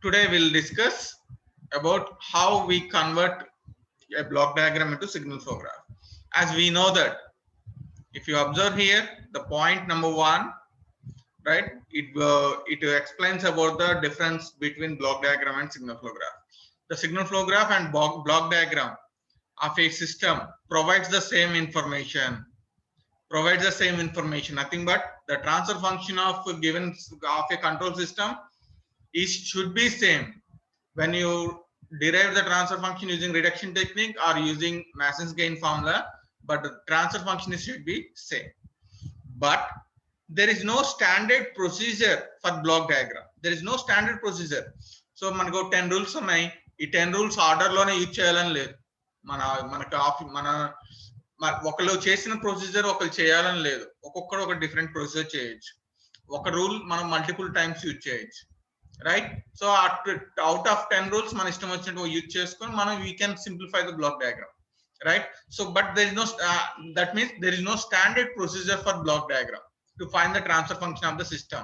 Today we'll discuss about how we convert a block diagram into signal flow graph. As we know that if you observe here, the point number 1, right, it explains about the difference between block diagram and signal flow graph. The signal flow graph and block diagram of a system provides the same information. Nothing but the transfer function of a control system should be same when you derive the transfer function using reduction technique or using Mason's gain formula, but the transfer function should be same. But there is no standard procedure for block diagram. There is no standard procedure. So మనకు 10 rules ఉన్నాయి. ఈ 10 rules order లోనే use చేయాలని లేదు. ఒకళ్ళు చేసిన procedure ఒకళ్ళు చేయాలని లేదు. ఒక్కొక్కరు ఒక డిఫరెంట్ ప్రొసీజర్ చేయొచ్చు. ఒక రూల్ మనం మల్టిపుల్ టైమ్స్ యూజ్ చేయొచ్చు, right? So out of 10 rules మన ఇష్టం వచ్చినట్టు యూజ్ చేసుకొని మనం we can simplify the block diagram, right? So but there is no that means there is no standard procedure for block diagram to find the transfer function of the system,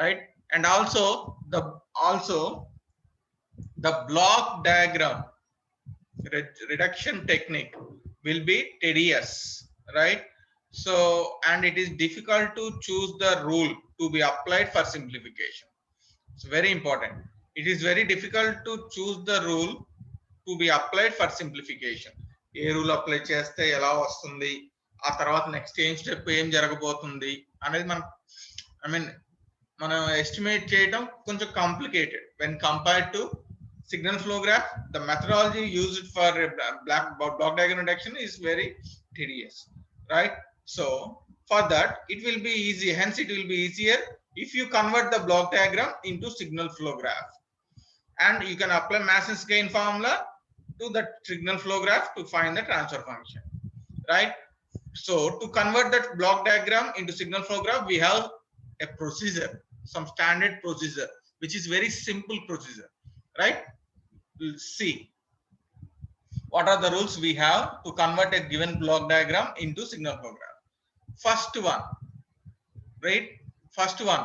right? And also the block diagram reduction technique will be tedious, right? So and it is difficult to choose the rule to be applied for simplification. It's very important. It is very difficult to choose the rule to be applied for simplification. A rule apply చేస్తే ఎలా వస్తుంది, ఆ తర్వాత next ఏం step ఏం జరగబోతుంది అనేది మనం ఎస్టిమేట్ చేయడం కొంచెం complicated when compared to signal flow graph. The methodology used for block diagram reduction is very tedious, right? So for that it will be easy, hence it will be easier if you convert the block diagram into signal flow graph, and you can apply Mason's gain formula to the signal flow graph to find the transfer function, right? So to convert that block diagram into signal flow graph, we have a procedure, some standard procedure, which is very simple procedure, right? We'll see what are the rules we have to convert a given block diagram into signal flow graph. First one, right? First one,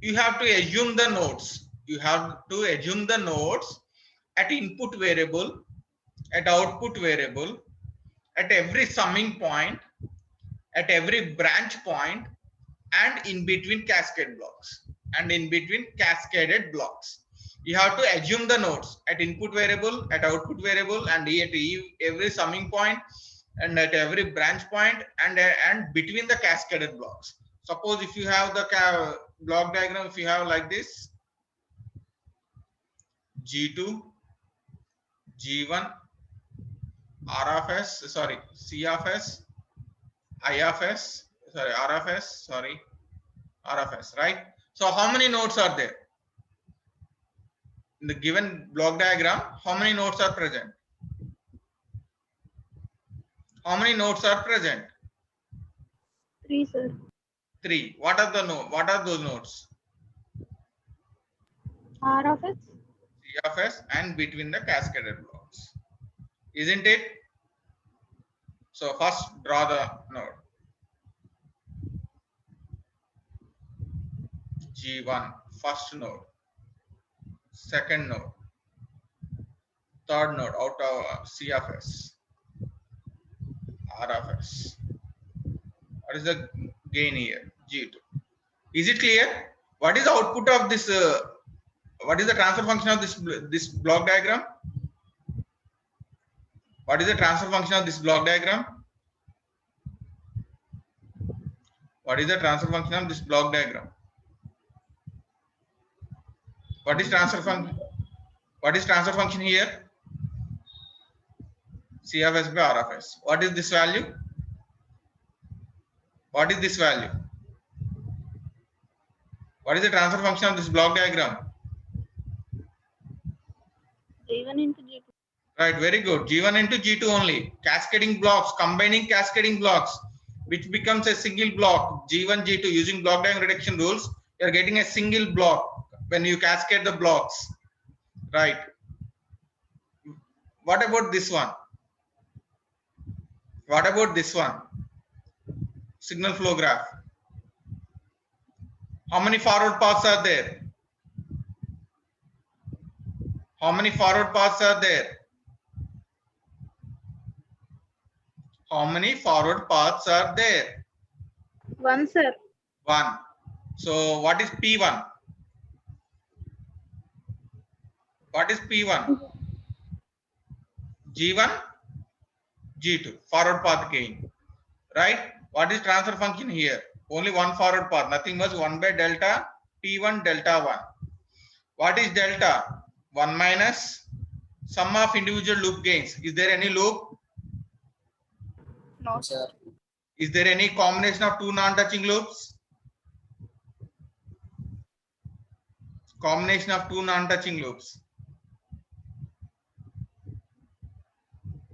you have to assume the nodes. You have to assume the nodes at input variable, at output variable, at every summing point, at every branch point, and in between cascade blocks, and in between cascaded blocks. You have to assume the nodes at input variable, at output variable, and at every summing point, and at every branch point, and between the cascaded blocks. Suppose if you have the block diagram, if you have like this, G2, G1, R of S, sorry, C of S, I of S, sorry, R of S, sorry, R of S, right? So how many nodes are there? In the given block diagram, how many nodes are present? How many nodes are present? 3, sir. 3. What are those nodes? R of S. C of S, and between the cascaded blocks, isn't it? So first draw the node G1, first node, second node, third node out of C of S, R of S. What is the gain here? G2. Is it clear? What is the output of this? What is the transfer function of this block diagram? What is the transfer function of this block diagram? What is the transfer function of this block diagram? What is transfer function? What is transfer function here? C of S by R of S. What is this value? What is this value? What is the transfer function of this block diagram? G1 into G2. Right, very good. G1 into G2 only. Cascading blocks, combining cascading blocks, which becomes a single block. G1, G2, using block diagram reduction rules, you are getting a single block when you cascade the blocks, right? What about this one? What about this one? Signal flow graph. How many forward paths are there? How many forward paths are there? How many forward paths are there? 1, sir. 1. So what is P1? What is P1? G1, G2, forward path gain, right? What is transfer function here? Only one forward path, nothing but 1 by delta P1 delta 1. What is delta? 1 minus sum of individual loop gains. Is there any loop? No, sir. Is there any combination of two non-touching loops? Combination of two non-touching loops.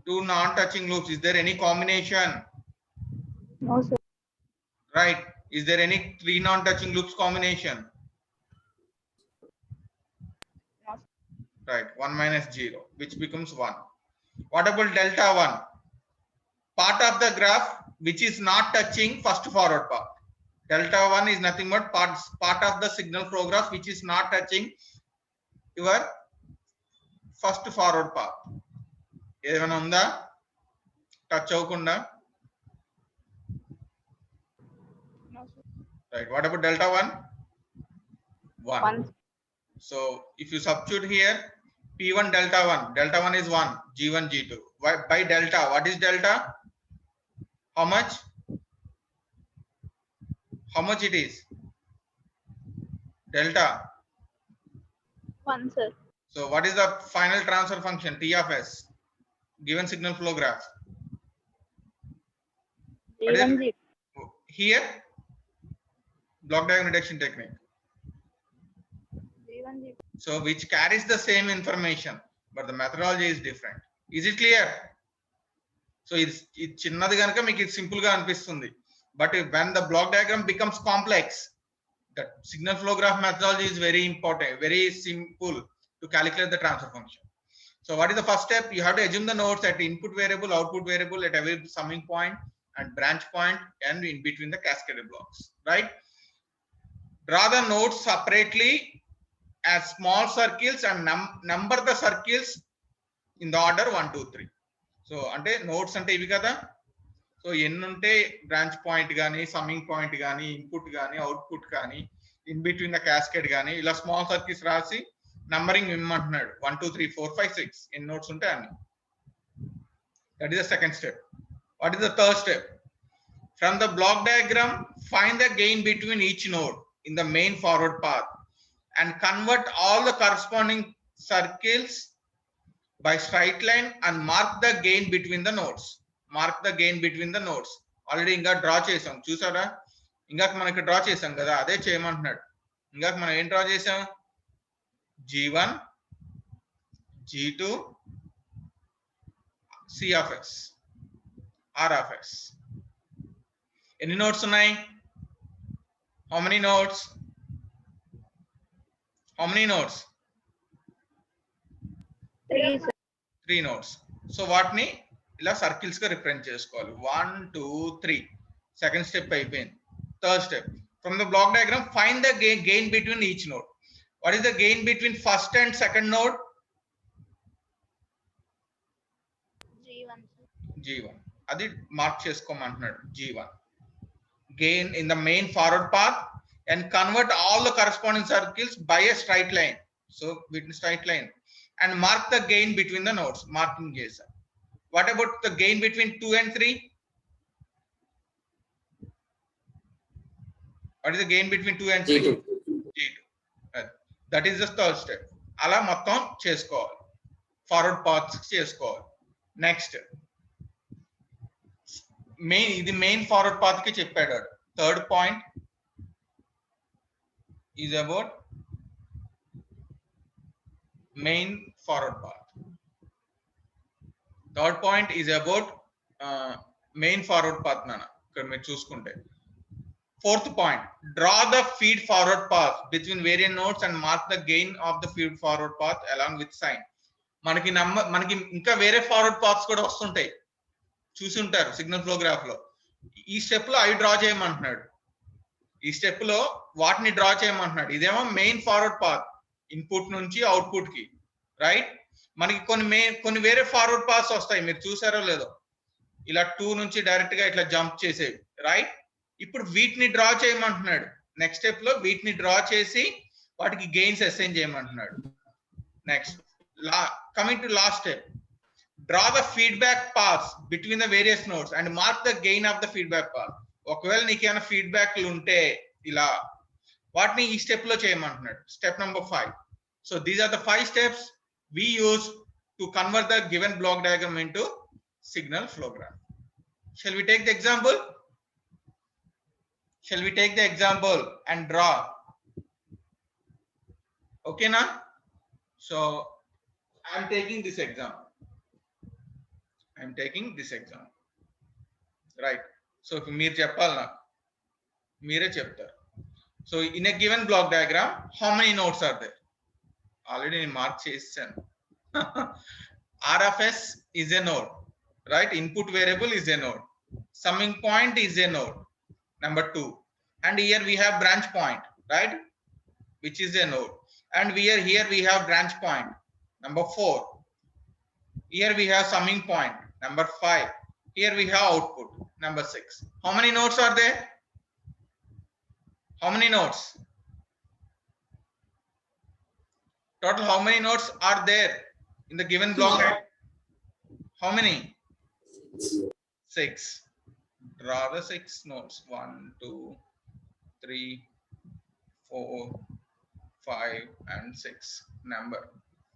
Two non-touching loops. Is there any combination? No, sir. Right. Is there any three non-touching loops combination? No. Right. 1 minus 0, which becomes 1. What about delta 1? Part of the graph which is not touching first forward path. Delta 1 is nothing but part of the signal flow graph which is not touching your first forward path. ఏదైనా ఉందా touch అవ్వకుండా? No, sir. Right. What about delta 1? 1. 1. So if you substitute here P1 delta 1, delta 1 is 1, G1 G2. By delta, what is delta? How much? How much it is? Delta. 1, sir. So what is the final transfer function T of S given signal flow graph? What is G1, it? G2. Here block diagram reduction technique. G1, G2. So which carries the same information, but the methodology is different. Is it clear? So it's చిన్నది కనుక మీకు ఇది simple గా అనిపిస్తుంది. But when the block diagram becomes complex, the signal flow graph methodology is very important, very simple to calculate the transfer function. So what is the first step? You have to assume the nodes at input variable, output variable, at every summing point and branch point and in between the cascaded blocks, right? Draw the nodes separately as small circles and number the circles in the order 1, 2, 3. So అంటే nodes అంటే ఇవి కదా. So ఎన్ని ఉంటే branch point కానీ summing point కానీ input కానీ output కానీ ఇన్ బిట్వీన్ ద క్యాస్కేడ్ కానీ ఇలా స్మాల్ సర్కిల్స్ రాసి నంబరింగ్ ఇమ్మంటున్నాడు 1, 2, 3, 4, 5, 6 ఎన్ని నోట్స్ ఉంటే అన్ని. That is the second step. What is the third step? From the block diagram find the gain between each node in the main forward path and convert all the corresponding circles by straight line and mark the gain between the nodes. Mark the gain between the nodes. Already ఇంకా draw చేసాం చూసారా? ఇందాక మనకి draw చేసాం కదా, అదే చేయమంటున్నాడు. ఇందాక మనం ఏం డ్రా చేసాం? G1 G2 C of X R of X. ఎన్ని నోడ్స్ ఉన్నాయి? How many nodes? How many nodes? 3, sir. 3 nodes. So వాటిని ఇలా సర్కిల్స్ గా రిప్రజెంట్ చేసుకోవాలి. 1, 2, 3. సెకండ్ స్టెప్ అయిపోయింది. Third step, from the block diagram find the gain between each node. What is the gain between first and second node? G1, sir. G1. అది mark చేసుకోమంటున్నాడు. G1 gain in the main forward path and convert all the corresponding circles by a straight line. So between straight line and mark the gain between the nodes. Marking case. What about the gain between 2 and 3? What is the gain between 2 and 3? G2. G2. That is the third step. అలా మొత్తం చేసుకోవాలి. Forward paths చేసుకోవాలి. Next main, ఇది main forward path కి చెప్పాడు. Third point is about main forward path. Third point is about main forward path nana ikkada meer chusukunte. Fourth point, draw the feed forward path between various nodes and mark the gain of the feed forward path along with sign. మనకి ఇంకా వేరే forward paths కూడా వస్తుంటాయి, చూసి ఉంటారు signal flow graph లో. ఈ step లో అవి డ్రా చేయమంటున్నాడు. ఈ స్టెప్ లో వాటిని డ్రా చేయమంటున్నాడు. ఇదేమో మెయిన్ ఫార్వర్డ్ పాత్, ఇన్పుట్ నుంచి అవుట్పుట్ కి. రైట్. మనకి కొన్ని వేరే ఫార్వర్డ్ పాస్ వస్తాయి, మీరు చూసారో లేదో, ఇలా 2 నుంచి డైరెక్ట్ గా ఇట్లా జంప్ చేసేవి, రైట్. ఇప్పుడు వీటిని డ్రా చేయమంటున్నాడు. నెక్స్ట్ స్టెప్ లో వీటిని డ్రా చేసి వాటికి గెయిన్స్ అసైన్ చేయమంటున్నాడు. Next coming to last step, draw the feedback paths between the various nodes and mark the gain of the feedback path. ఒకవేళ నీకు ఏమైనా ఫీడ్బ్యాక్లు ఉంటే ఇలా వాటిని ఈ స్టెప్ లో చేయమంటున్నాడు. Step number 5. So these are the 5 steps we use to convert the given block diagram into signal flow graph. Shall we take the example? Shall we take the example and draw? Okay na? So I am taking this example. Right. So if మీరు చెప్పాలి నాకు, మీరే చెప్తారు. So in a given block diagram, how many nodes are there? Already నేను mark చేశాను. R of S is a node, right? Input variable is a node. Summing point is a node, number 2. And here we have branch point, right? Which is a node. And here we have branch point, number 4. Here we have summing point, number 5. Here we have output, number 6. How many nodes are there? How many nodes? Total how many nodes are there in the given block? How many? 6. Draw the 6 nodes. 1, 2, 3, 4, 5 and 6. Number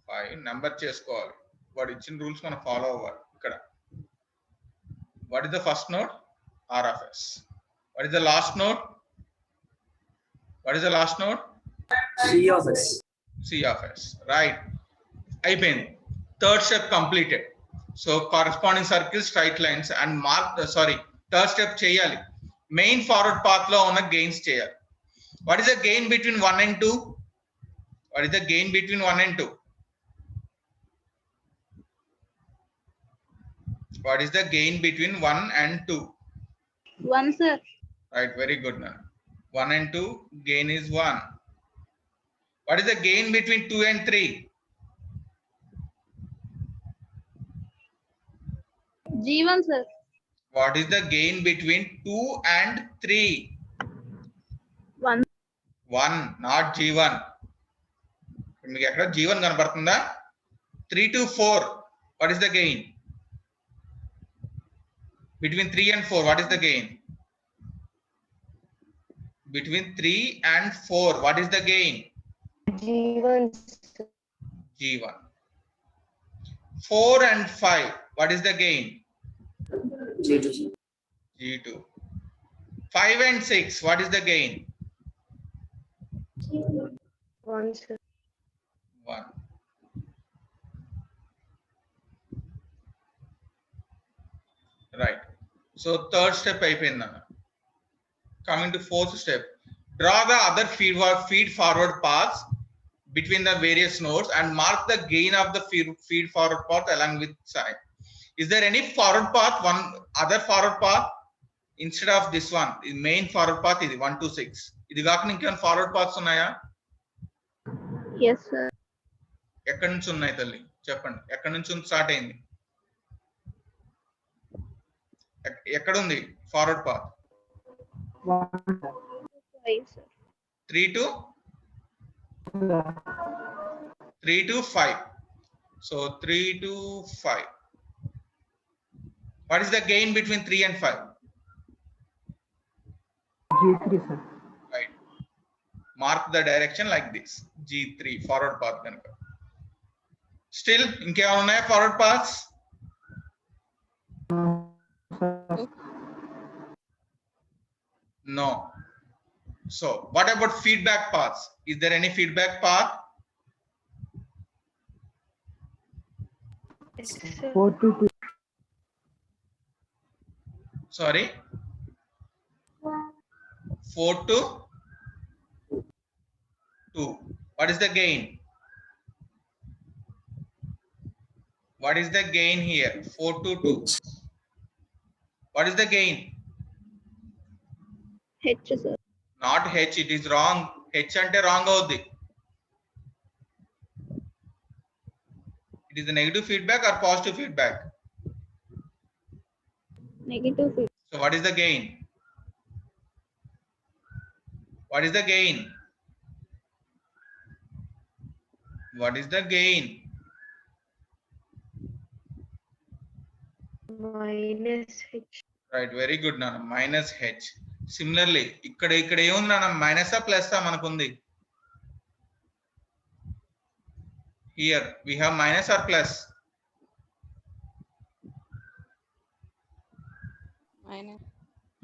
5 number చేసుకోవాలి. వాడు ఇచ్చిన rules మనం follow అవ్వాలి. ఇక్కడ what is the first node? R of S. What is the last node? C of S. Right. అయిపోయింది. Third step completed. So corresponding circle, straight lines and mark third step చేయాలి. Main forward path లో ఉన్న gains చేయాలి. What is the gain between 1 and 2? What is the gain between 1 and 2? What is the gain between 1 and 2? 1, sir. Right, very good, man. 1 and 2, gain is 1. What is the gain between 2 and 3? G1, sir. What is the gain between 2 and 3? 1. 1, not G1. మీకు ఎక్కడ G1 కనబడుతుందా? 3 to 4, what is the gain? Between 3 and 4, what is the gain? Between 3 and 4, what is the gain? G1. G1. 4 and 5, what is the gain? G2. G2. 5 and 6, what is the gain? 1, sir. 1. Right. So third step అయిపోయింది. Coming to fourth step, draw the other feed forward paths between the various nodes and mark the gain of the feed forward path along with sign. Is there any forward path, one other forward path instead of this one? The main forward path is 1 to 6. ఇది కాకుండా ఇంకేమైనా forward paths ఉన్నాయా? Yes, sir. ఎక్కడి నుంచి ఉన్నాయి తల్లి చెప్పండి. ఎక్కడి నుంచి స్టార్ట్ అయింది? ఎక్కడ ఉంది forward path? 5, sir. 3 to 5. So 3 to 5. What is the gain between 3 and 5? G3, sir. Right. Mark the direction like this. G3 forward path కనుక. Still ఇంకేమైనా ఉన్నాయా forward paths? No. So what about feedback paths? Is there any feedback path? 4 to 2. Sorry. 4 to 2. What is the gain? What is the gain here? 4 to 2. What is the gain? H, sir. Not H, it is wrong. H ante wrong avuddi. It is the negative feedback or positive feedback? Negative feedback. So what is the gain? What is the gain? What is the gain? Minus H. Right, very good నాన్న, minus H. Similarly ఇక్కడ ఏముంది నాన్న, మైనసా plus మనకుంది? Here we have minus or plus?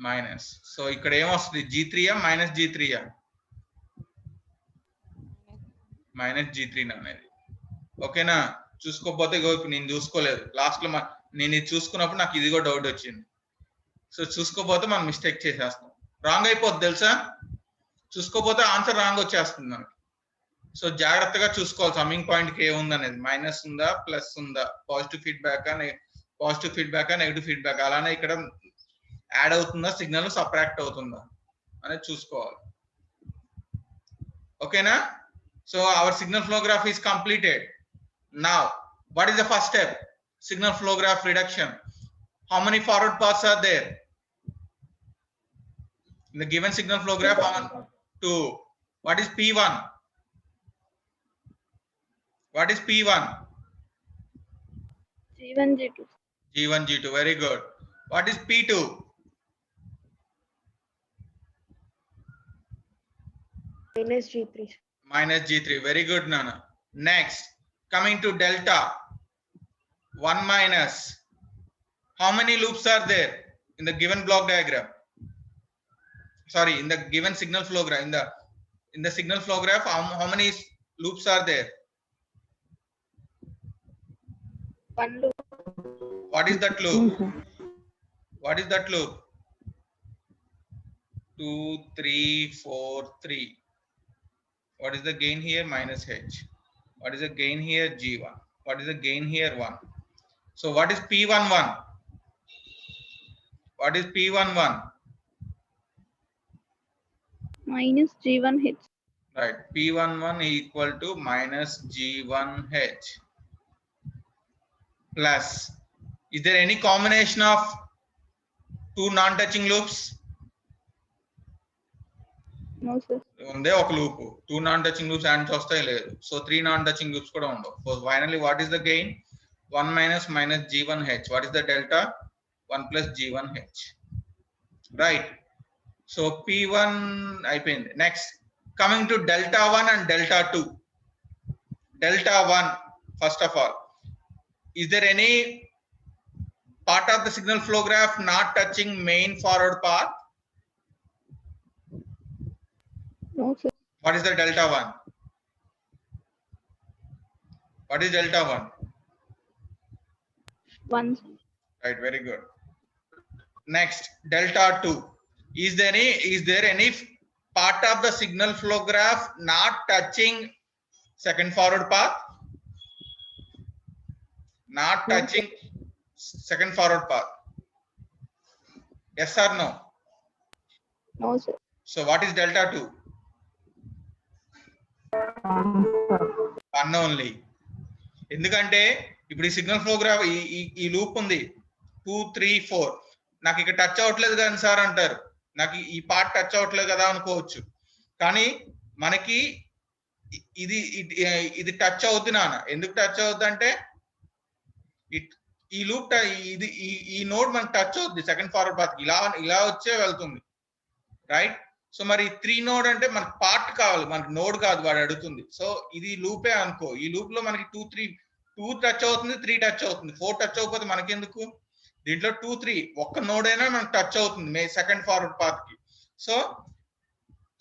Minus. So ఇక్కడ ఏమొస్తుంది, G3 minus G3? Minus G3 అనేది. ఓకేనా? చూసుకోకపోతే ఇప్పుడు నేను చూసుకోలేదు లాస్ట్ లో, నేను ఇది చూసుకున్నప్పుడు నాకు ఇది కూడా డౌట్ వచ్చింది. సో చూసుకోకపోతే మనం మిస్టేక్ చేసేస్తాం, రాంగ్ అయిపోద్ది తెలుసా. చూసుకోకపోతే ఆన్సర్ రాంగ్ వచ్చేస్తుంది మనకి. సో జాగ్రత్తగా చూసుకోవాలి సమ్మింగ్ పాయింట్ కి ఏముంది అనేది, మైనస్ ఉందా ప్లస్ ఉందా, పాజిటివ్ ఫీడ్బ్యాక్ నెగిటివ్ ఫీడ్బ్యాక్, అలానే ఇక్కడ యాడ్ అవుతుందా సిగ్నల్, సబ్ట్రాక్ట్ అవుతుందా అనేది చూసుకోవాలి. ఓకేనా? So our signal flow graph is completed. Now what is the first step? Signal flow graph reduction. How many forward paths are there in the given signal flow graph? 2. What is P1? What is P1? G1, G2. G1, G2. Very good. What is P2? Minus G3. Minus G3. Very good, Nana. Next, coming to delta 1 minus. How many loops are there in the given block diagram? Sorry, in the given signal flow graph. In the signal flow graph, how many loops are there? 1 loop. What is that loop? What is that loop? 2, 3, 4, 3. What is the gain here? Minus H. What is the gain here? G1. What is the gain here? 1. So what is P11? What is P11? Minus G1H. Right. P11 equal to minus G1H plus. Is there any combination of 2 non-touching loops? No, sir. ఉందే ఒక loop. 2 non-touching loops and వస్తాయి లేదు. So 3 non-touching loops కూడా ఉండవు. So finally what is the gain? 1 minus G1H. What is the delta? 1 plus G1H. Right. So P1 అయిపోయింది. Next, coming to delta 1 and delta 2. Delta 1, first of all, is there any part of the signal flow graph not touching main forward path? No, sir. What is the delta 1? What is delta 1? 1. Right, very good. Next, delta 2. Is there any part of the signal flow graph not touching second forward path? Not touching second forward path. Yes or no? No, sir. So what is delta 2? 1 only. ఎందుకంటే ఇప్పుడు ఈ signal flow graph ఈ loop ఉంది 2, 3, 4. నాకు ఇక్కడ touch అవ్వట్లేదు కానీ sir అంటారు, నాకు ఈ పార్ట్ టచ్ అవ్వట్లేదు కదా అనుకోవచ్చు. కానీ మనకి ఇది టచ్ అవుద్ది నాన్న. ఎందుకు టచ్ అవుద్ది అంటే ఈ లూప్ ఈ నోడ్ మనకి టచ్ అవుద్ది సెకండ్ ఫార్వర్డ్ పాత్, ఇలా వచ్చే వెళ్తుంది. రైట్. సో మరి 3 నోడ్ అంటే మనకి పార్ట్ కావాలి, మనకి నోడ్ కాదు వాడు అడుగుతుంది. సో ఇది లూపే అనుకో. ఈ లూప్ లో మనకి 2 టచ్ అవుతుంది, 3 టచ్ అవుతుంది. 4 టచ్ అవ్వకపోతే మనకెందుకు? దీంట్లో 2, 3 ఒక్క నోడ్ అయినా మనకు టచ్ అవుతుంది సెకండ్ ఫార్వర్డ్ పాత్ కి.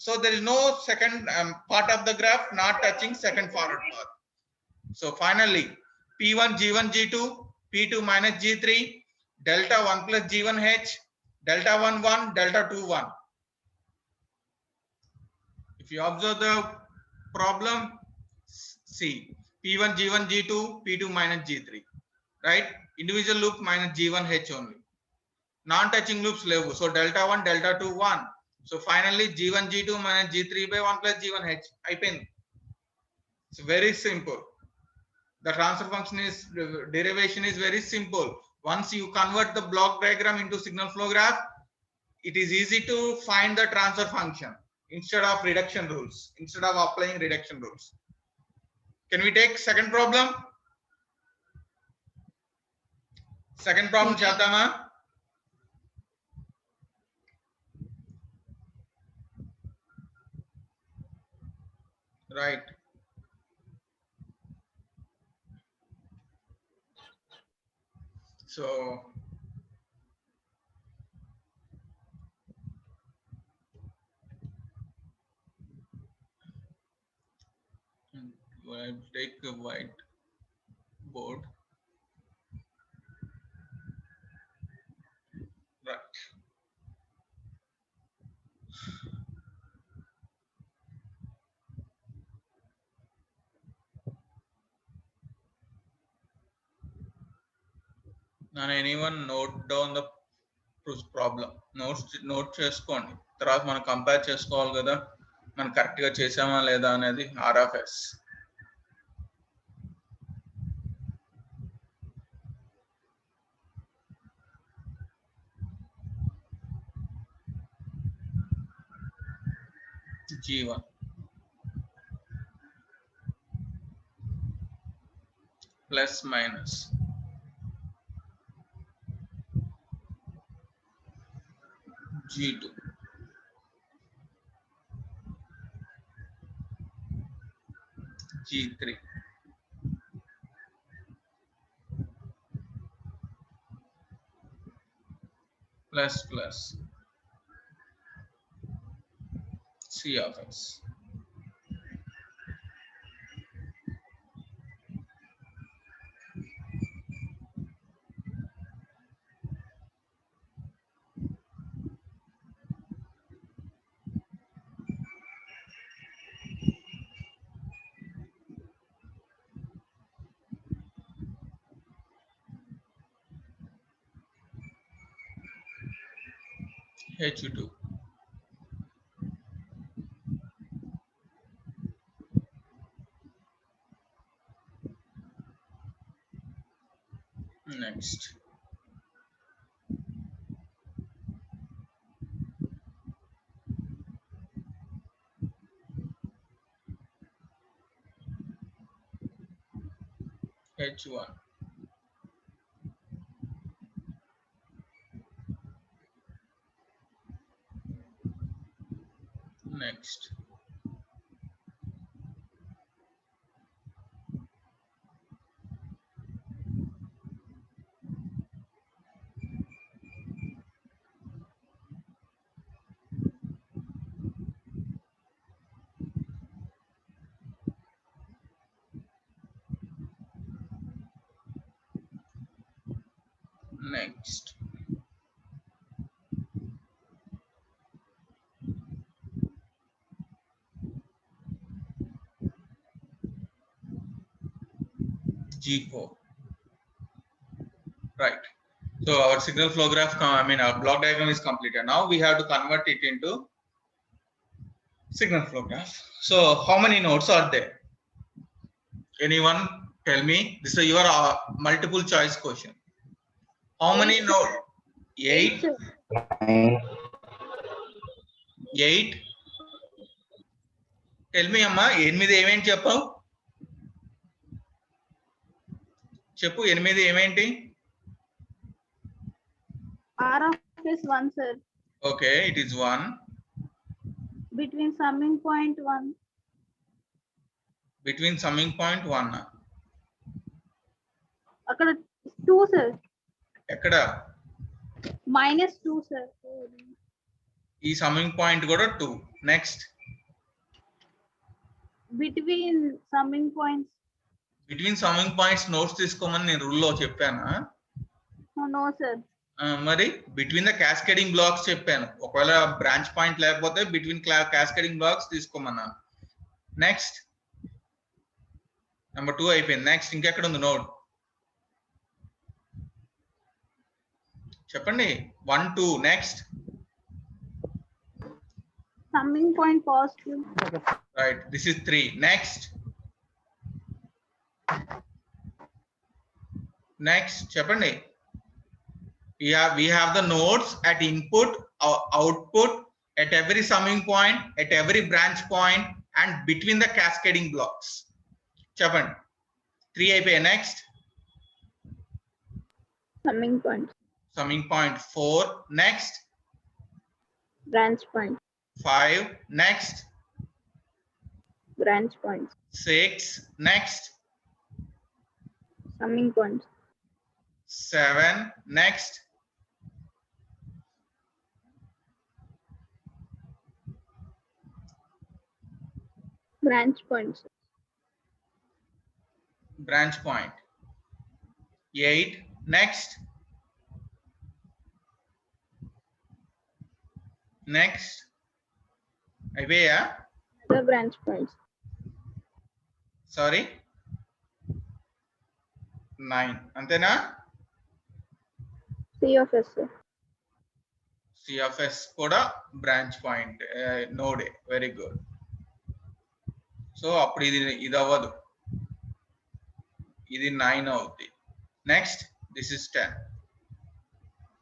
So there is no second part of the graph not touching second forward path. So finally P1 G1 G2, P2 minus G3, delta 1 plus G1H, delta 1 1, delta 2 1. If you observe the problem, see P1 G1 G2, P2 minus G3, right? Individual loop minus G1H only. Non-touching loops level. So delta 1, delta 2 1. So finally G1 G2 minus G3 by 1 plus G1H. It's very simple. The transfer function is derivation is very simple. Once you convert the block diagram into signal flow graph, it is easy to find the transfer function instead of reduction rules, instead of applying reduction rules. Can we take second problem? Second problem chadama. Right. So I'll take a white board. Right. Now anyone note down the problem. Note చేసుకోండి. తర్వాత మనం compare చేసుకోవాలి కదా, మనం correct గా చేసామా లేదా అనేది RFS. G1 plus minus G2 G3 plus C of x. H2 next H1 next next G4. Right. So our signal flow graph, our block diagram is completed. Now we have to convert it into signal flow graph. So how many nodes are there? Anyone tell me? This is your multiple choice question. How many nodes? 8. 8. Tell me amma, 8 ఏమేంటి చెప్పావు? చెప్పు 8 ఏమేంటి? R of is 1, sir. Okay, it is 1. Between summing point 1. Between summing point 1. అక్కడ 2, sir. ఎక్కడ? -2, sir. ఈ summing point కూడా 2. Next Between summing points. Between summing points notes తీసుకోమని నేను రూల్లో చెప్పానా? No, sir. మరి బిట్వీన్ ద క్యాస్కేడింగ్ బ్లాక్స్ చెప్పాను. ఒకవేళ బ్రాంచ్ పాయింట్ లేకపోతే బిట్వీన్ క్యాస్కేడింగ్ బ్లాక్స్ తీసుకోమన్నాను. నెక్స్ట్ నెంబర్ 2 అయిపోయింది. నెక్స్ట్ ఇంకెక్కడ ఉంది నోడ్? చెప్పండి. 1 2. నెక్స్ట్ Summing point positive. Right, this is 3. Next Next, చెప్పండి. We have the nodes at input, output, at every summing point, at every branch point, and between the cascading blocks. చెప్పండి. 3 అయిపోయాయి. Next, Summing point. summing point 4. Next, Branch point. 5. Next, Branch point. 6. Next, Summing point. 7. Next, Branch point. branch point. 8. Next, next. అయిపోయా? Other branch points. Sorry, 9. అంతేనా? C of S. Sir. C of S కూడా branch point నోడే. Very good. So అప్పుడు ఇది అవ్వదు, ఇది 9 అవుద్ది. Next, this is 10.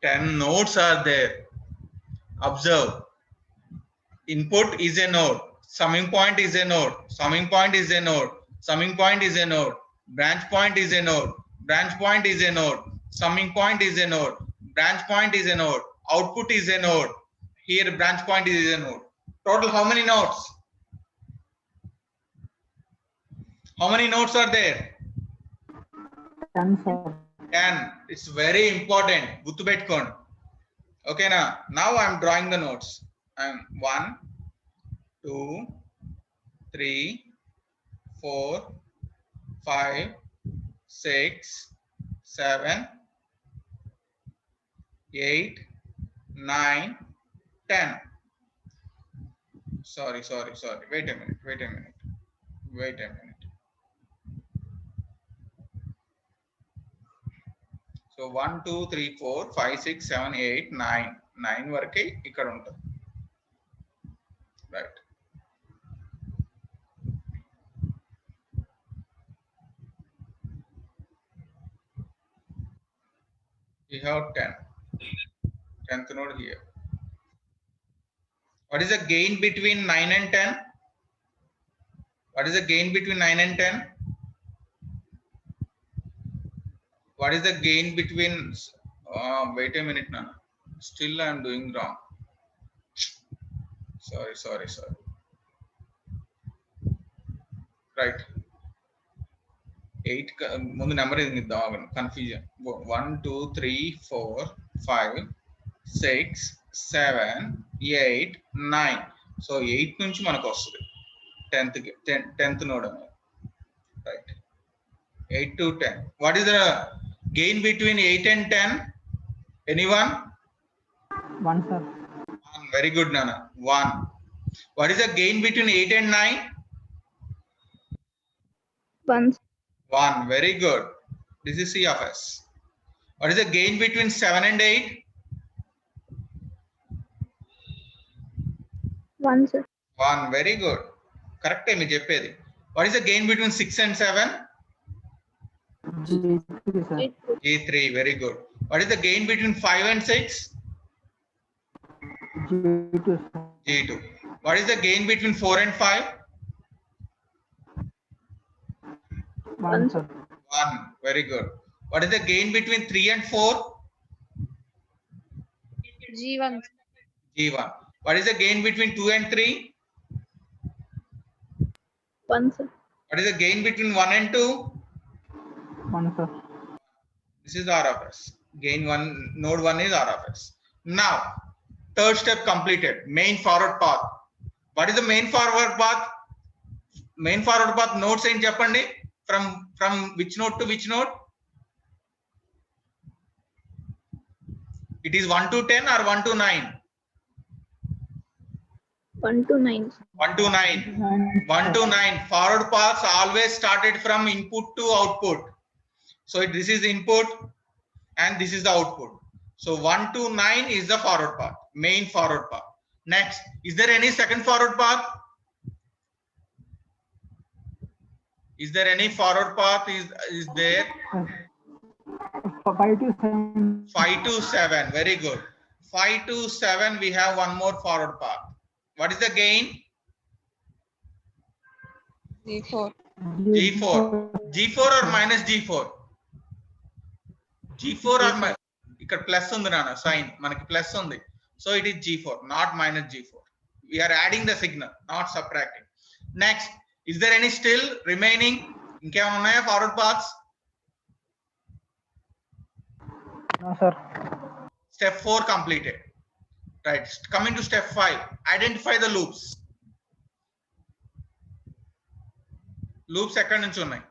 10 nodes are there. Observe, input is a node, summing point is a node, summing point is a node, summing point is a node, branch point is a node, branch point is a node, summing point is a node, branch point is a node, output is a node, here branch point is a node. Total how many nodes? How many nodes are there? 10 sir. 10. It's very important. గుర్తుపెట్టుకోండి. ఓకేనా? Now I am drawing the nodes. I am 1, 2, 3, 4, 5, 6, 7, 8, 9, 10. Sorry. Wait a minute. So 1, 2, 3, 4, 5, 6, 7, 8, 9. 9 వరకే ఇక్కడ ఉంటుంది. Right. We have 10. 10th node here. What is the gain between 9 and 10? What is the gain between 9 and 10? What is the gain between wait a minute, Nana. Still I am doing wrong. Sorry. Right. 8 ముందు number ఇది ఇద్దాం. Confusion. 1, 2, 3, 4, 5, 6, 7, 8, 9. So 8 నుంచి మనకు వస్తుంది 10th node అనేది. Right. 8 to 10. What is the gain between 8 and 10? Anyone? 1 sir. 1. Very good, Nana. 1. What is the gain between 8 and 9? 1. 1. Very good. This is C of S. What is the gain between 7 and 8? 1, sir. 1. Very good. Correct. Me చెప్పేది. What is the gain between 6 and 7? G3 sir. G3. Very good. What is the gain between 5 and 6? G2 sir. G2. What is the gain between 4 and 5? 1 sir. 1. Very good. What is the gain between 3 and 4? G1. G1. What is the gain between 2 and 3? 1, sir. What is the gain between 1 and 2? 1 sir. This is R of S. Gain 1, node 1 is R of S. Now, third step completed. Main forward path. What is the main forward path? Main forward path nodes in చెప్పండి. From which node to which node? It is 1 to 10 or 1 to 9? 1 to 9. 1 to 9. 1 to 9. Forward paths always started from input to output. So this is input and this is the output. So 1 to 9 is the forward path, main forward path. Next, is there any second forward path? Is there any forward path is there? 5 to 7. 5 to 7. Very good. 5 to 7, we have one more forward path. What is the gain? G4. G4. G4 or minus G4? G4 or ఇక్కడ plus ఉంది నాన్న sign మనకి plus ఉంది so it is G4 not minus G4 we are adding the signal not subtracting. Next, is there any still remaining ఇంకేమైనా ఉన్నాయా forward paths? No, sir. Step 4 completed. Right, coming to step 5, identify the loops. Loops ఎక్కడి నుంచి ఉన్నాయి?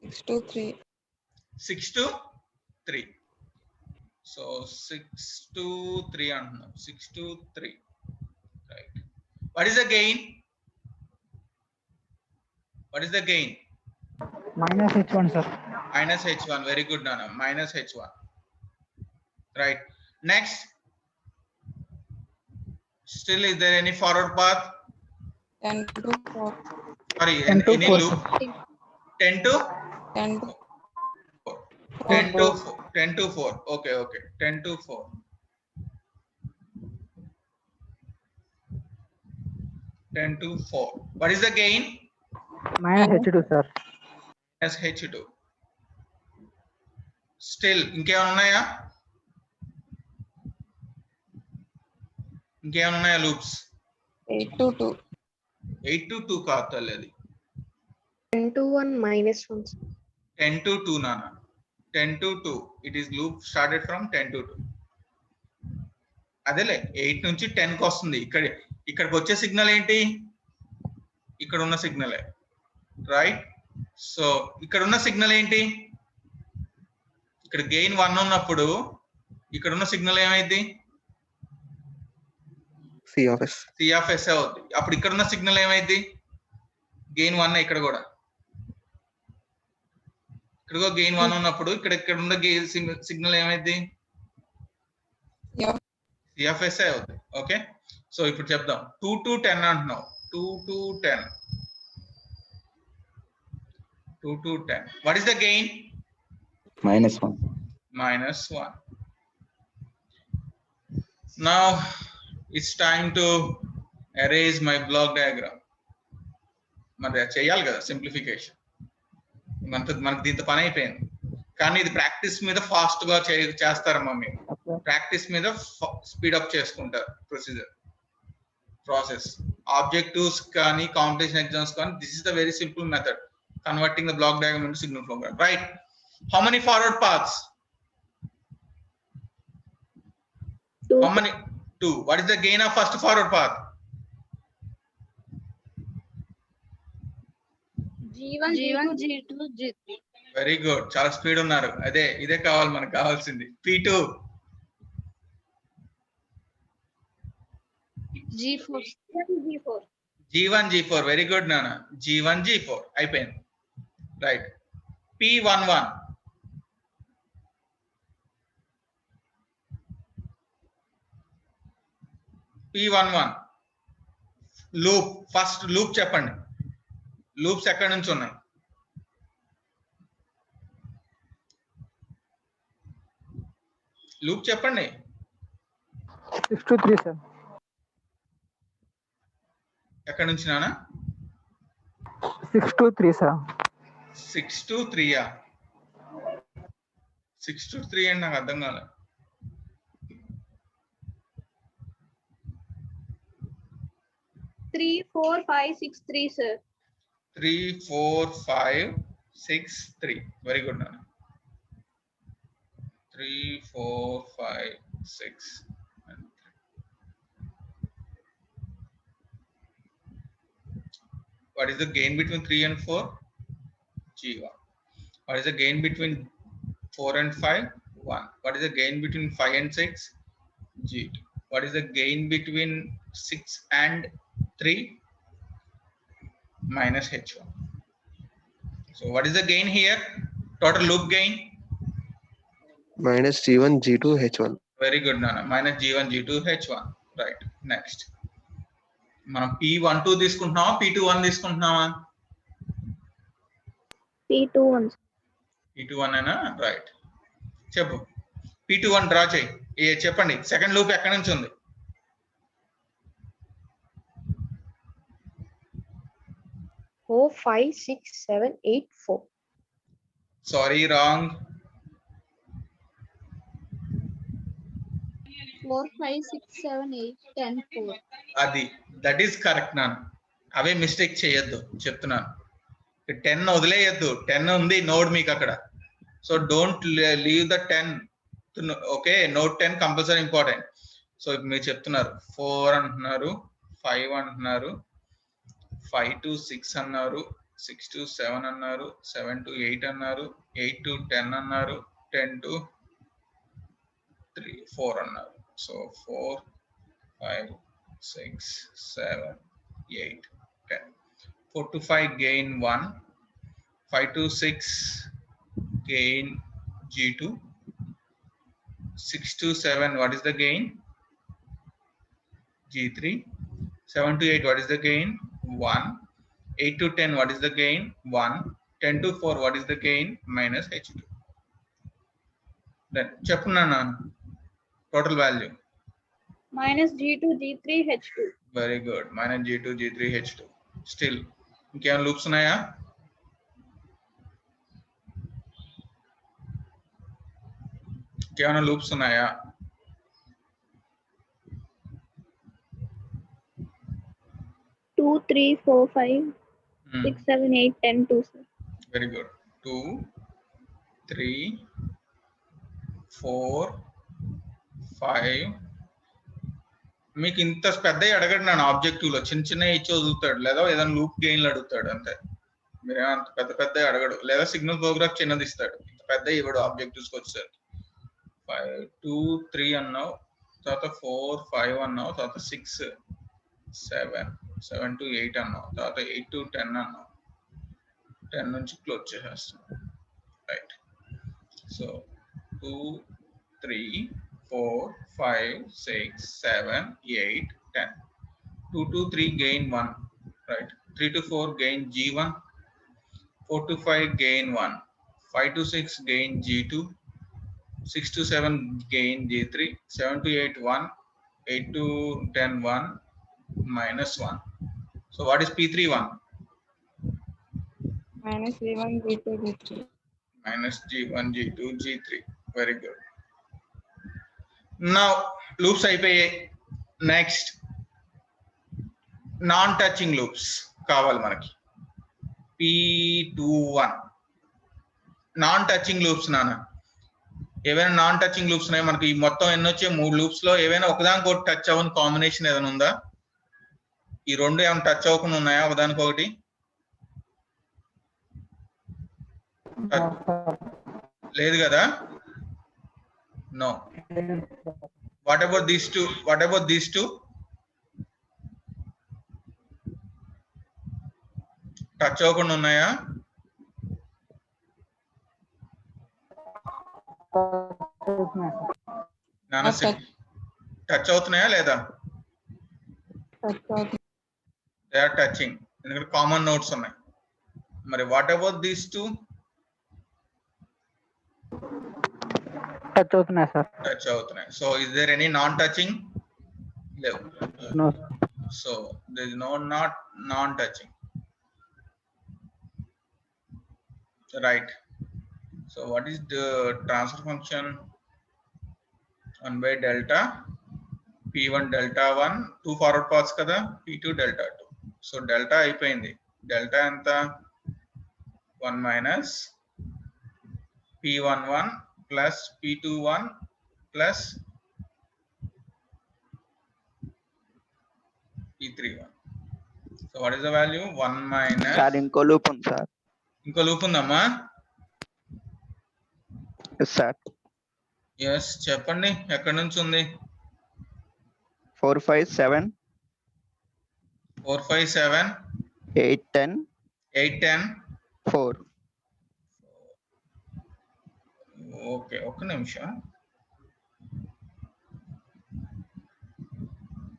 6 to 3. 6 to 3. So 6 to 3 అంటున్నాం. 6 to 3. Right. What is the gain? What is the gain? Minus H1, sir. Minus H1. Very good, Nana. Minus H1. Right. Next. Still, is there any forward path? 10 to 4. Sorry, 10 to any 4, loop? 10 to 10 to 10 to 4. 10 to 4. Okay, okay. 10 to 4. 10 to 4. What is the gain? Minus H2, sir. Minus H2. Still, ఇంకేమైనా ఉన్నాయా? ఇంకేమైనా ఉన్నాయా loops? 8 to 2. 8 to 2 కాదు తల్లి అది. 10 to 1 minus 1. 10 to 2 నాన్న. 10 to 2. It is loop started from 10 to 2. అదేలే 8 నుంచి 10 కి వస్తుంది. ఇక్కడికి వచ్చే సిగ్నల్ ఏంటి? ఇక్కడ ఉన్న సిగ్నలే. రైట్? సో ఇక్కడ ఉన్న సిగ్నల్ ఏంటి? ఇక్కడ గెయిన్ 1 ఉన్నప్పుడు ఇక్కడ ఉన్న సిగ్నల్ ఏమైంది? C of S. C of S అవుద్ది. అప్పుడు ఇక్కడ ఉన్న సిగ్నల్ ఏమైంది? గెయిన్ 1 ఇక్కడ కూడా. ఇక్కడ గెయిన్ 1 ఉన్నప్పుడు ఇక్కడ ఉన్న సిగ్నల్ ఏమైంది? C of S అవుద్ది. ఓకే, సో ఇప్పుడు చెప్దాం. 2 to 10 అంటున్నావు. 2 to 10. 2 to 10. What is the gain? Minus 1. Minus 1. Now it's time to erase my block diagram. మరి చేయాలి కదా సింప్లిఫికేషన్. మనకు దీంతో పని అయిపోయింది. కానీ ఇది ప్రాక్టీస్ మీద ఫాస్ట్ గా చేస్తారమ్మా మీరు. ప్రాక్టీస్ మీద స్పీడప్ చేసుకుంటారు ప్రాసెస్. ఆబ్జెక్టివ్స్ కానీ కాంపిటీషన్ ఎగ్జామ్స్ కానీ this is the very simple method converting the block diagram into signal flow graph. Right, how many forward paths? 2. How many? 2. What is the gain of first forward path? G1, G2, G3. Very good. చాలా speed ఉన్నారు. ఇదే కావాలి మనకు కావాల్సింది. P2. G4. G4. G1, G4. Very good, Nana. G1, G4. అయిపోయింది. Right. P11. P11. Loop. First loop చెప్పండి. Loops ఎక్కడి నుంచి ఉన్నాయి? లూప్ చెప్పండి. 6 to 3, sir. ఎక్కడి నుంచి నానా? 6 to 3, sir. 6 to 3. 6 to 3 అంటే నాకు అర్థం కాలేదు. 3, 4, 5, 6, 3, sir. 3, 4, 5, 6, 3. Very good, Nana. 3, 4, 5, 6, and 3. What is the gain between 3 and 4? G1. What is the gain between 4 and 5? 1. What is the gain between 5 and 6? G2. What is the gain between 6 and 3? Minus H1. So what is the gain here? Total loop gain? Minus G1, G2, H1. Very good, Nana. Minus G1, G2, H1. Right. Next. మనం P12 తీసుకుంటున్నామా P21 తీసుకుంటున్నామా? P21. P21 అయినా right. చెప్పు P21 draw చేయి. చెప్పండి second loop ఎక్కడి నుంచి ఉంది? 4 5 6 7 8 4. Sorry wrong. 4 5 6 7 8 10 4. అది that is correct నాన్న. అవే మిస్టేక్ చేయొద్దు చెప్తున్నాను. 10 వదిలేయద్దు. 10 ఉంది నోడ్ మీకు అక్కడ. So don't leave the 10. Okay, note 10 compulsory important. So మీరు చెప్తున్నారు 4 అంటున్నారు, 5 అంటున్నారు, 5 to 6 అన్నారు, 6 to 7 అన్నారు, 7 to 8 అన్నారు, 8 to 10 అన్నారు, 10 to 3 4 అన్నారు. So 4 5 6 7 8 10. 4 to 5 gain 1, 5 to 6 gain G2, 6 to 7 what is the gain? G3. 7 to 8 what is the gain? 1. 8 to 10 what is the gain? 1. 10 to 4 what is the gain? Minus H2. Then చెప్పున్నాను total value. Minus G2 G3 H2. Very good. Minus G2 G3 H2. Still ఇంకేమైనా loops ఉన్నాయా? ఇంకేమైనా loops ఉన్నాయా? 2 3 4 5 6 7 8 10 2 sir. Very good. 2 3 4 5. మీకు ఇంత పెద్దవి అడగడు నాన్న. Objective లో చిన్న చిన్న ఇచ్చి వదులుతాడు, లేదా ఏదైనా లూప్ గెయిన్లు అడుగుతాడు అంతే. మీరేమో అంత పెద్ద అడగడు, లేదా సిగ్నల్ ప్రోగ్రామ్ చిన్నది ఇస్తాడు. ఇంత పెద్ద ఇవ్వడు ఆబ్జెక్టివ్స్ వచ్చేసరికి. 5 2 3 అన్నావు, తర్వాత 4 5 అన్నావు, తర్వాత 6 7 7 to 8 అన్నావు, తర్వాత 8 to 10 అన్నావు. 10 నుంచి క్లోజ్ చేసేస్తున్నాం. Right. So 2 3 4 5 6 7 8 10. 2 to 3 gain 1. Right. 3 to 4 gain G1. 4 to 5 gain 1. 5 to 6 gain G2. 6 to 7 gain G3. 7 to 8 1. 8 to 10 1. Minus 1. So what is P31? Minus G1 G2 G3. Minus G1 G2 G3. Very good. Now loops అయిపోయాయి. Next non touching loops కావాలి మనకి. P21 non touching loops నాన్న. ఏవైనా non touching loops ఉన్నాయి మనకి? ఈ మొత్తం ఎన్ని వచ్చే 3 లూప్స్ లో ఏవైనా ఒకదానికొకటి టచ్ అవ్వని కాంబినేషన్ ఏదైనా ఉందా? ఈ రెండు ఏమైనా టచ్ అవ్వకుండా ఉన్నాయా ఒకదానికొకటి? లేదు కదా? No. What about these two? What about these two? Touch అవ్వకుండా ఉన్నాయా? టచ్ అవుతున్నాయా లేదా? దే ఆర్ టచింగ్, ఎందుకంటే కామన్ నోట్స్ ఉన్నాయి. మరి what about these two? Touch అవుతున్నాయి సార్. టచ్ అవుతున్నాయి. So is there any non touching? లేవు. No. So there is no not non touching. Right. So what is the transfer function? 1 by delta P1 delta 1, 2 forward paths కదా, P2 delta 2. So delta అయిపోయింది. Delta ఎంత? 1 minus P11 plus P21 plus P31. So what is the value? 1 minus. Sir ఇంకో loop ఉంది sir. ఇంకో loop ఉందమ్మా? Sir yes చెప్పండి, ఎక్కడి నుంచి ఉంది? 4 5 7 4 5 7 8 10 8 10 4. ఓకే, ఒక్క నిమిషం.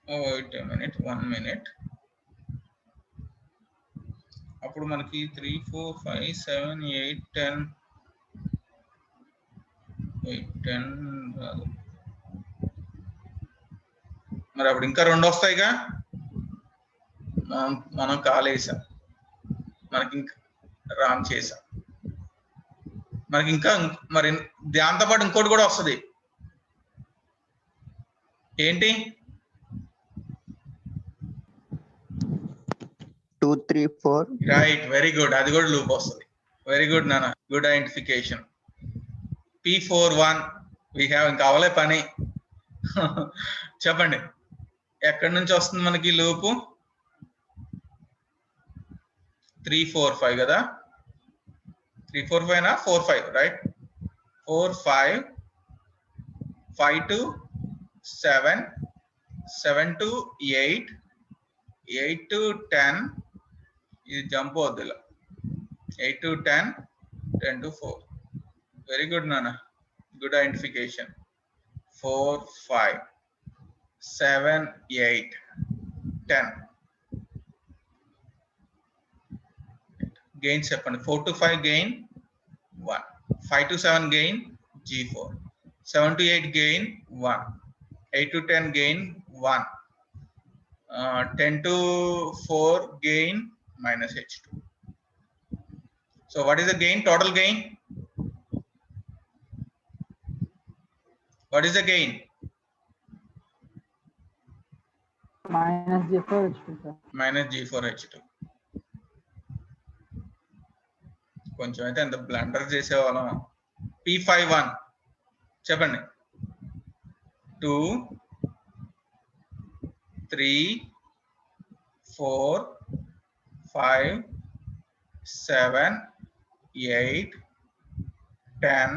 wait a minute, 1 minute. అప్పుడు మనకి 3 4 5 7 8 10 8 10 రాదు. మరి అప్పుడు ఇంకా 2 వస్తాయిగా. మనం కాలేసాం, మనకి ఇంకా రాంగ్ చేసాం. మనకి ఇంకా మరి దాంతో పాటు ఇంకోటి కూడా వస్తుంది. ఏంటి? 2 3 4. Right, very good. అది కూడా లూప్ వస్తుంది. వెరీ గుడ్ నాన్న, good identification. P41 we have. ఇంకా అవలే పని. చెప్పండి, ఎక్కడి నుంచి వస్తుంది మనకి లూపు? 3 4 5 కదా. 3 4 5 నా 4 5 రైట్. 4 5 5 to 7 7 to 8 8 to 10. ఇది జంప్ అవుద్ది ఇలా. 8 to 10 10 to 4. వెరీ గుడ్ నాన్న, గుడ్ ఐడెంటిఫికేషన్. 4 5 7 8 10. గెయిన్ చెప్పండి. 4 to 5 gain 1, 5 to 7 gain G4, 7 to 8 gain 1, 8 to 10 gain 1, 10 to 4 gain minus H2. So what is the gain? Total gain? What is the gain? Minus G4 H2 sir. Minus G4 H2. కొంచెం అయితే ఎంత blunder చేసేవాళ్ళం. P51 చెప్పండి. 2 3 4 5 7 8 10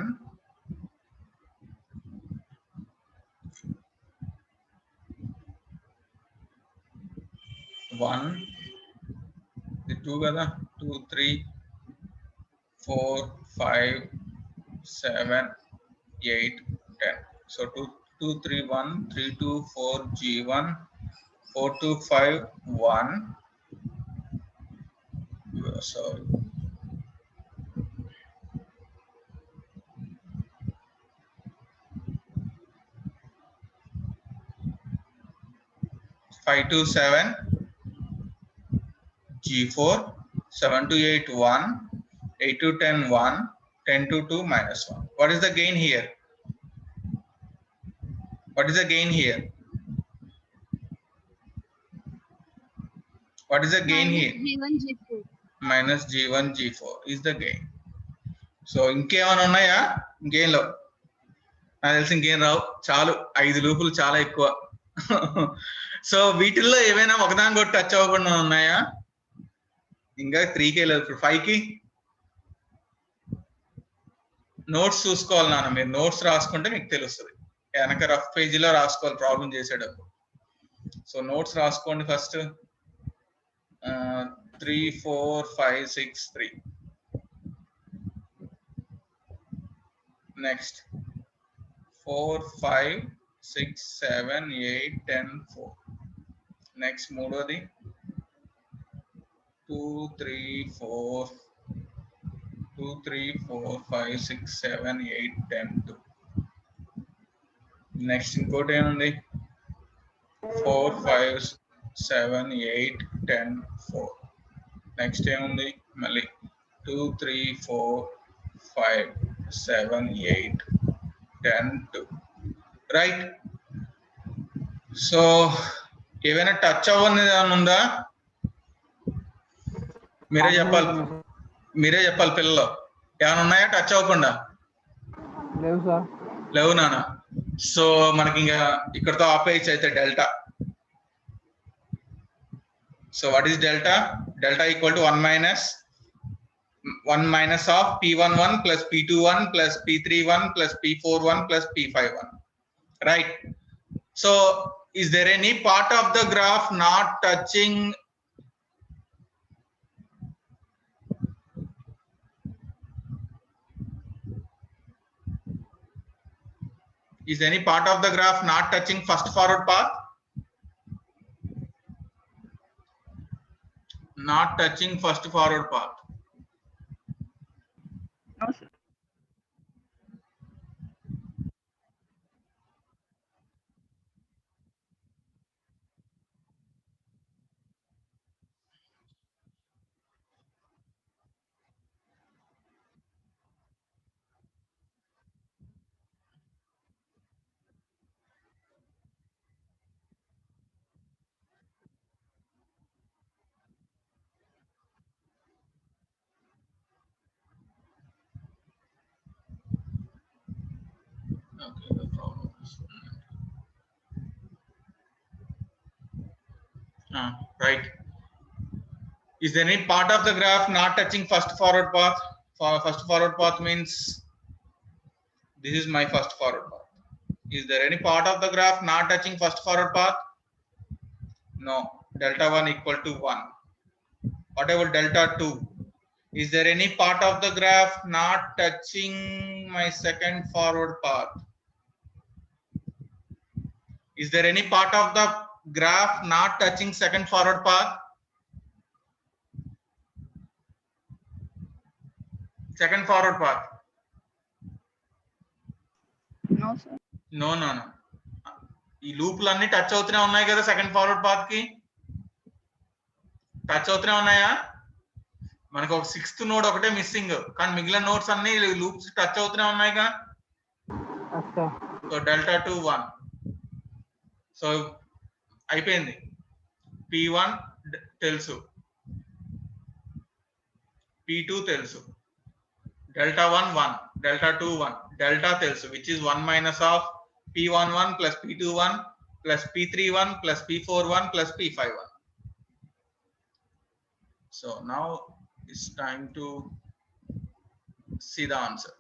1 ఇది 2 కదా. 2 3 4 5 7 8 10. So 2 2 3 1 3 2 4 G1, 4 2 5 1. Sorry. Five to 7 G4, 7 to 8 1, 8 to 10 1, 10 to 2 minus 1. What is the gain here? What is the gain here? What is the gain here? G1 G4. Minus G1 G4 is the gain. So ఇంకేమైనా ఉన్నాయా? ఇంకేం లేవు. నాకు తెలిసి ఇంకేం రావు. చాలు, 5 లూపులు చాలా ఎక్కువ. సో వీటిల్లో ఏమైనా ఒకదాని కూడా టచ్ అవ్వకుండా ఉన్నాయా? ఇంకా 3కి లేదు. ఇప్పుడు 5కి నోట్స్ చూసుకోవాలి నాన్న. మీరు నోట్స్ రాసుకుంటే మీకు తెలుస్తుంది. వెనక రఫ్ పేజీలో రాసుకోవాలి ప్రాబ్లం చేసేటప్పుడు. సో నోట్స్ రాసుకోండి ఫస్ట్. 3 4 5 6 3. నెక్స్ట్ 4 5 6 7 8 10 4. నెక్స్ట్ మూడోది 2 3 4 2 3 4 5 6 7 8 10 2. నెక్స్ట్ ఇంకోటి ఏముంది? 4 5 7 8 10 4. నెక్స్ట్ ఏముంది? మళ్ళీ 2 3 4 5 7 8 10 2. రైట్. సో ఏమైనా టచ్ అవ్వని ఉందా? మీరే చెప్పాలి. పిల్లలు ఏమైనా ఉన్నాయా టచ్ అవ్వకుండా? లేవు సార్. లేవు నాన్న. సో మనకి ఇంకా ఇక్కడతో ఆపేయచ్చు అయితే delta. So what is delta? Delta equal to 1 minus of P11 plus P21 plus P31 plus P41 plus P51. Right. So is there any part of the graph not touching first forward path? Not touching first forward path. No, sir. Okay, the problem is right. Is there any part of the graph not touching first forward path? First forward path means this is my first forward path. Is there any part of the graph not touching first forward path? No. Delta 1 equal to 1. What about delta 2? Is there any part of the graph not touching my second forward path? Is there any part of the graph not touching second forward path? Second forward path. No, sir. No. ఈ లూప్లన్నీ touch అవుతూనే ఉన్నాయి కదా second forward path కి touch అవుతూనే ఉన్నాయా మనకు ఒక sixth node ఒకటే మిస్సింగ్ కానీ మిగిలిన నోడ్స్ అన్ని లూప్స్ టచ్ అవుతూనే ఉన్నాయిగా अच्छा సో డెల్టా 2 1 సో అయిపోయింది p1 తెలుసు p2 తెలుసు delta 1 1 delta 2 1 delta తెలుసు which is 1 minus of p11 plus p21 plus p31 plus p41 plus p51. So now it's time to see the answer.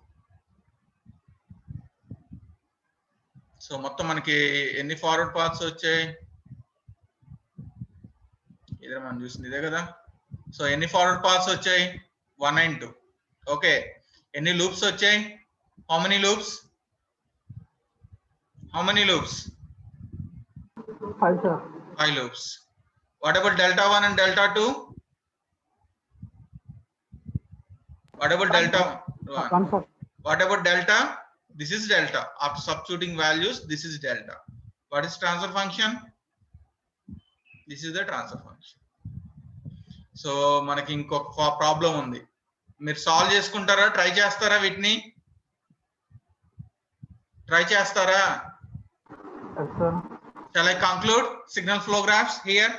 So మొత్తం మనకి ఎన్ని ఫార్వర్డ్ పాత్స్ వచ్చాయి ఇదే మనం చూసింది ఇదే కదా సో ఎన్ని ఫార్వర్డ్ పాత్స్ వచ్చాయి 1 and 2 ఓకే ఎన్ని లూప్స్ వచ్చాయి how many loops 5 sir 5 loops. What about delta 1 and delta 2? What about delta 1? 1 sir What about delta? This is delta. After substituting values, this is delta. What is transfer function? This is the transfer function. So మనకి ఇంకొక problem ఉంది మీరు solve చేసుకుంటారా try చేస్తారా వీటిని try చేస్తారా yes sir Shall I conclude signal flow graphs here?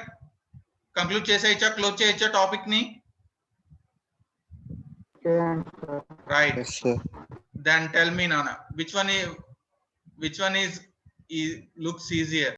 Conclude చేసేయచ్చా close చేయొచ్చా టాపిక్ ని and sir right Yes, sir. then tell me Nana which one is looks easier